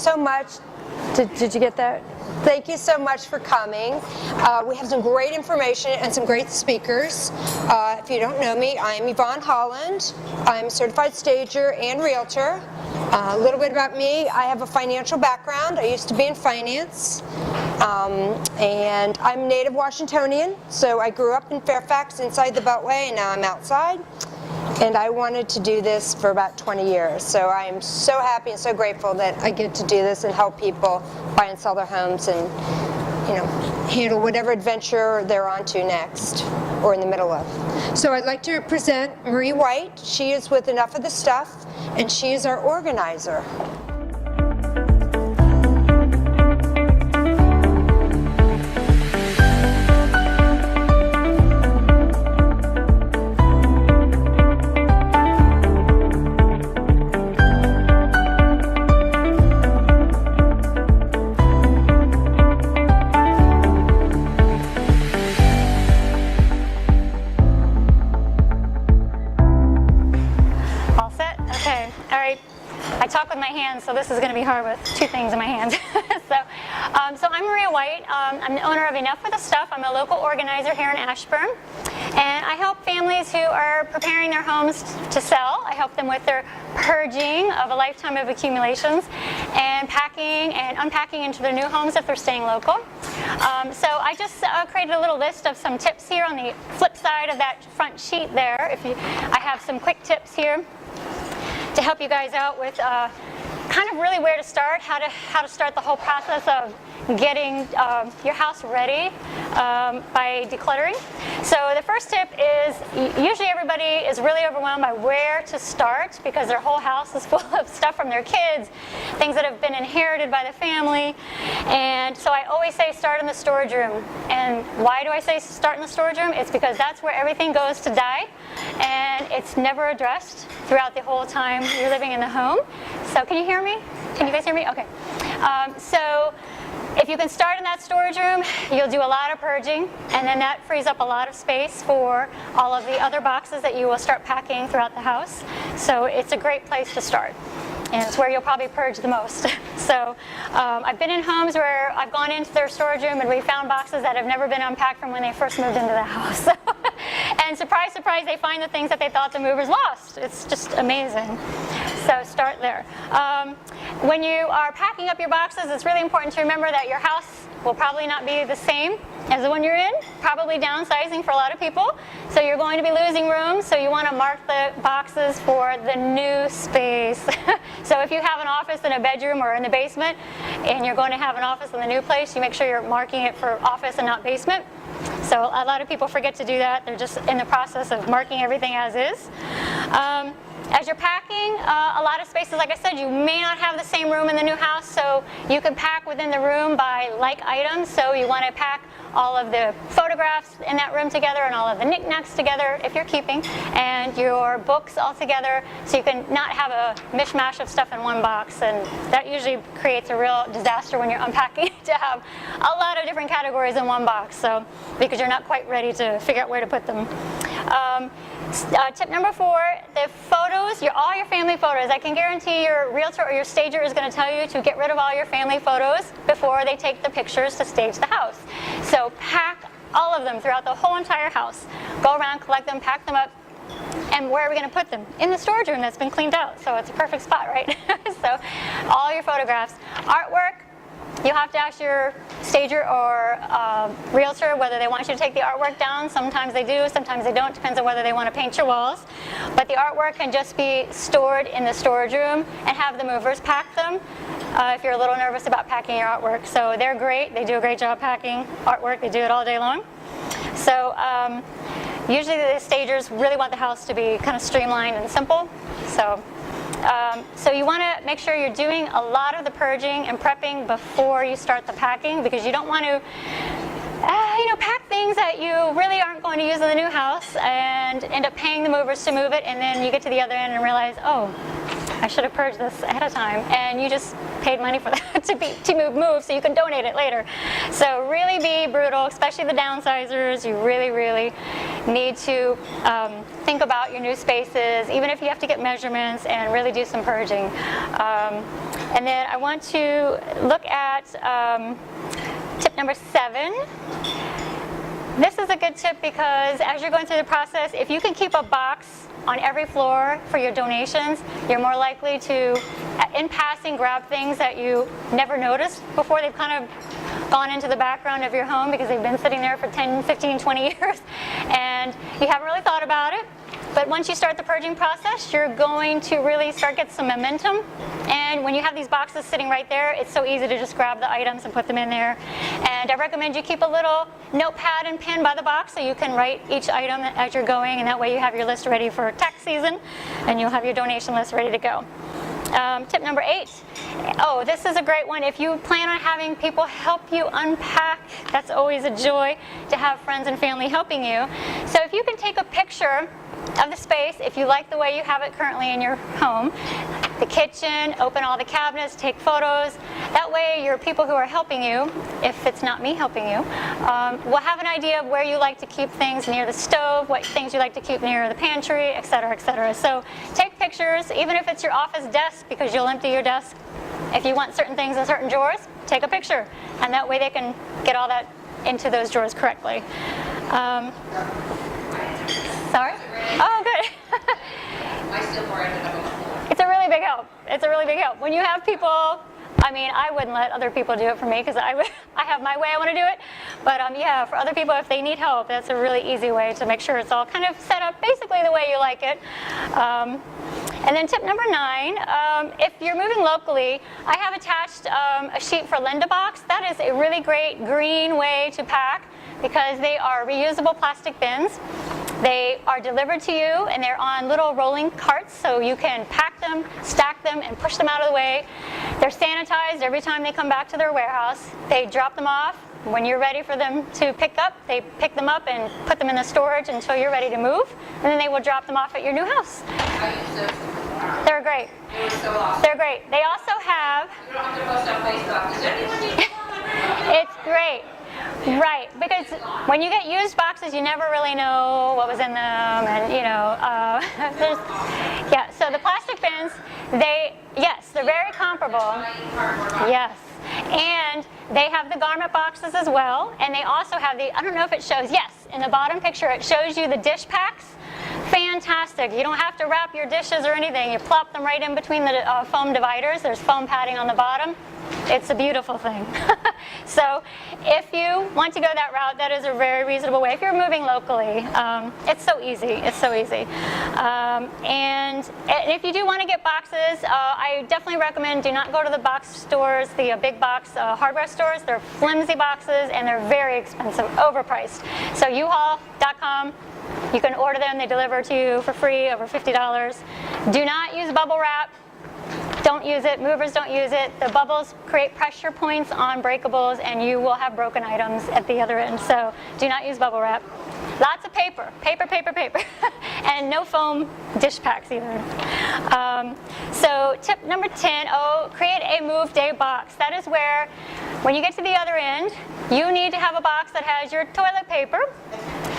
so much. Did you get that? Thank you so much for coming. We have some great information and some great speakers. If you don't know me, I'm Yvonne Holland. I'm a certified stager and realtor. A little bit about me, I have a financial background. I used to be in finance. And I'm native Washingtonian, so I grew up in Fairfax inside the Beltway, and now I'm outside. And I wanted to do this for about 20 years. So I am so happy and so grateful that I get to do this and help people buy and sell their homes and, handle whatever adventure they're on to next or in the middle of. So I'd like to present Marie White. She is with Enough of the Stuff, and she is our organizer. So this is going to be hard with two things in my hands. So I'm Maria White. I'm the owner of Enough of the Stuff. I'm a local organizer here in Ashburn. And I help families who are preparing their homes to sell. I help them with their purging of a lifetime of accumulations and packing and unpacking into their new homes if they're staying local. So I just created a little list of some tips here on the flip side of that front sheet there. I have some quick tips here to help you guys out with kind of really where to start, how to start the whole process of getting your house ready by decluttering. So the first tip is usually everybody is really overwhelmed by where to start because their whole house is full of stuff from their kids, things that have been inherited by the family. And so I always say start in the storage room. And why do I say start in the storage room? It's because that's where everything goes to die, and it's never addressed throughout the whole time you're living in the home. So can you hear me? Can you guys hear me? Okay. So if you can start in that storage room, you'll do a lot of purging, and then that frees up a lot of space for all of the other boxes that you will start packing throughout the house. So it's a great place to start, and it's where you'll probably purge the most. So I've been in homes where I've gone into their storage room and we found boxes that have never been unpacked from when they first moved into the house. And surprise, surprise, they find the things that they thought the movers lost. It's just amazing. So start there. When you are packing up your boxes, it's really important to remember that your house will probably not be the same as the one you're in, probably downsizing for a lot of people. So you're going to be losing room, so you want to mark the boxes for the new space. So if you have an office in a bedroom or in the basement, and you're going to have an office in the new place, you make sure you're marking it for office and not basement. So a lot of people forget to do that. They're just in the process of marking everything as is. As you're packing, a lot of spaces, like I said, you may not have the same room in the new house, so you can pack within the room by like items. So you want to pack all of the photographs in that room together and all of the knickknacks together, if you're keeping, and your books all together, so you can not have a mishmash of stuff in one box. And that usually creates a real disaster when you're unpacking to have a lot of different categories in one box, so because you're not quite ready to figure out where to put them. Tip number 4, the photos, all your family photos. I can guarantee your realtor or your stager is going to tell you to get rid of all your family photos before they take the pictures to stage the house. So pack all of them throughout the whole entire house. Go around, collect them, pack them up. And where are we going to put them? In the storage room that's been cleaned out. So it's a perfect spot, right? So all your photographs. Artwork. You'll have to ask your stager or realtor whether they want you to take the artwork down. Sometimes they do, sometimes they don't. Depends on whether they want to paint your walls. But the artwork can just be stored in the storage room and have the movers pack them if you're a little nervous about packing your artwork. So they're great. They do a great job packing artwork. They do it all day long. So usually the stagers really want the house to be kind of streamlined and simple. So you want to make sure you're doing a lot of the purging and prepping before you start the packing, because you don't want to pack things that you really aren't going to use in the new house and end up paying the movers to move it, and then you get to the other end and realize, oh, I should have purged this ahead of time, and you just paid money for that to move so you can donate it later. So really be brutal, especially the downsizers. You really, really need to think about your new spaces, even if you have to get measurements, and really do some purging. And then I want to look at tip number 7. This is a good tip because as you're going through the process, if you can keep a box on every floor for your donations, you're more likely to, in passing, grab things that you never noticed before. They've kind of gone into the background of your home because they've been sitting there for 10, 15, 20 years, and you haven't really thought about it. But once you start the purging process, you're going to really start get some momentum. And when you have these boxes sitting right there, it's so easy to just grab the items and put them in there. And I recommend you keep a little notepad and pen by the box so you can write each item as you're going, and that way you have your list ready for tax season, and you'll have your donation list ready to go. Tip number 8. Oh, this is a great one. If you plan on having people help you unpack, that's always a joy to have friends and family helping you. So if you can take a picture of the space, if you like the way you have it currently in your home, the kitchen, open all the cabinets, take photos. That way your people who are helping you, if it's not me helping you, will have an idea of where you like to keep things near the stove, what things you like to keep near the pantry, etc., etc. So take pictures, even if it's your office desk, because you'll empty your desk. If you want certain things in certain drawers, take a picture, and that way they can get all that into those drawers correctly. Sorry? Oh, good. It's a really big help. It's a really big help. When you have people, I mean, I wouldn't let other people do it for me because I have my way I want to do it. But yeah, for other people, if they need help, that's a really easy way to make sure it's all kind of set up basically the way you like it. And then tip number 9, if you're moving locally, I have attached a sheet for Lindabox. That is a really great green way to pack because they are reusable plastic bins. They are delivered to you, and they're on little rolling carts, so you can pack them, stack them, and push them out of the way. They're sanitized every time they come back to their warehouse. They drop them off. When you're ready for them to pick up, they pick them up and put them in the storage until you're ready to move, and then they will drop them off at your new house. I use those before. They're great. It was so awesome. They're great. They also have, You don't have to post on Facebook. Does anyone need to call my it's great. Right, because when you get used boxes, you never really know what was in them, and yeah. So the plastic bins, they're very comparable. Yes, and they have the garment boxes as well, and they also have I don't know if it shows. Yes, in the bottom picture, it shows you the dish packs. Fantastic. You don't have to wrap your dishes or anything. You plop them right in between the foam dividers. There's foam padding on the bottom. It's a beautiful thing. So if you want to go that route, that is a very reasonable way. If you're moving locally, it's so easy. It's so easy. And if you do want to get boxes, I definitely recommend do not go to the box stores, the big box hardware stores. They're flimsy boxes, and they're very expensive, overpriced. So uhaul.com. You can order them. They deliver to you for free, over $50. Do not use bubble wrap. Don't use it. Movers don't use it. The bubbles create pressure points on breakables, and you will have broken items at the other end. So do not use bubble wrap. Lots of paper, and no foam dish packs either. So tip number 10, create a move day box. That is where, when you get to the other end, you need to have a box that has your toilet paper,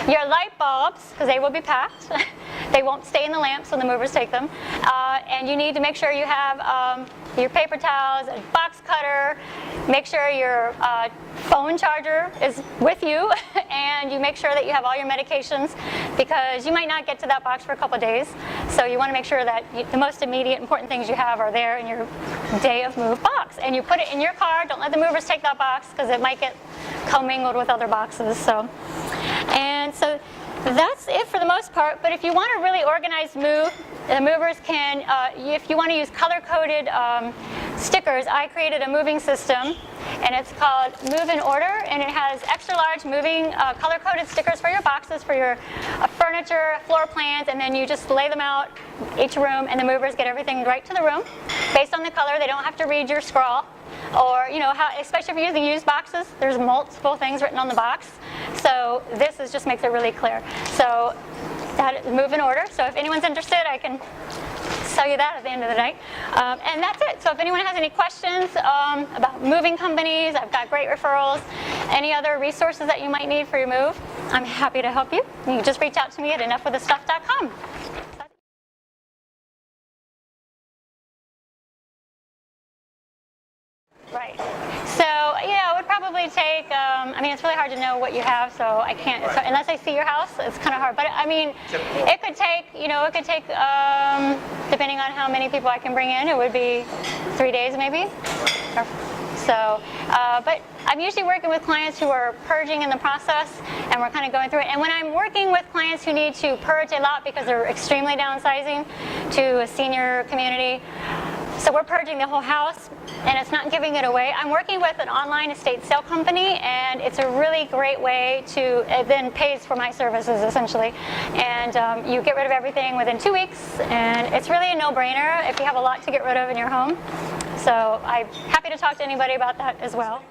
your light bulbs, because they will be packed. They won't stay in the lamp, so the movers take them. And you need to make sure you have your paper towels, a box cutter. Make sure your phone charger is with you, and you make sure that you have all your medications, because you might not get to that box for a couple of days. So you want to make sure that the most immediate important things you have are there in your day of move box. And you put it in your car. Don't let the movers take that box, because it might get commingled with other boxes. So that's it for the most part. But if you want a really organized move, the movers can, if you want to use color-coded stickers, I created a moving system, and it's called Move in Order, and it has extra large moving color-coded stickers for your boxes, for your furniture, floor plans, and then you just lay them out each room, and the movers get everything right to the room based on the color. They don't have to read your scrawl. Or, especially if you're using used boxes, there's multiple things written on the box. So this just makes it really clear. So that is Move in Order. So if anyone's interested, I can sell you that at the end of the night. And that's it. So if anyone has any questions about moving companies, I've got great referrals, any other resources that you might need for your move, I'm happy to help you. You can just reach out to me at enoughwiththestuff.com. probably take, I mean, it's really hard to know what you have, so I can't, so unless I see your house, it's kind of hard. But I mean, it could take, depending on how many people I can bring in, it would be 3 days maybe. So, but I'm usually working with clients who are purging in the process, and we're kind of going through it. And when I'm working with clients who need to purge a lot because they're extremely downsizing to a senior community, so we're purging the whole house, and it's not giving it away. I'm working with an online estate sale company, and it's a really great way to, it then pays for my services essentially. And you get rid of everything within 2 weeks, and it's really a no-brainer if you have a lot to get rid of in your home. So I'm happy to talk to anybody about that as well.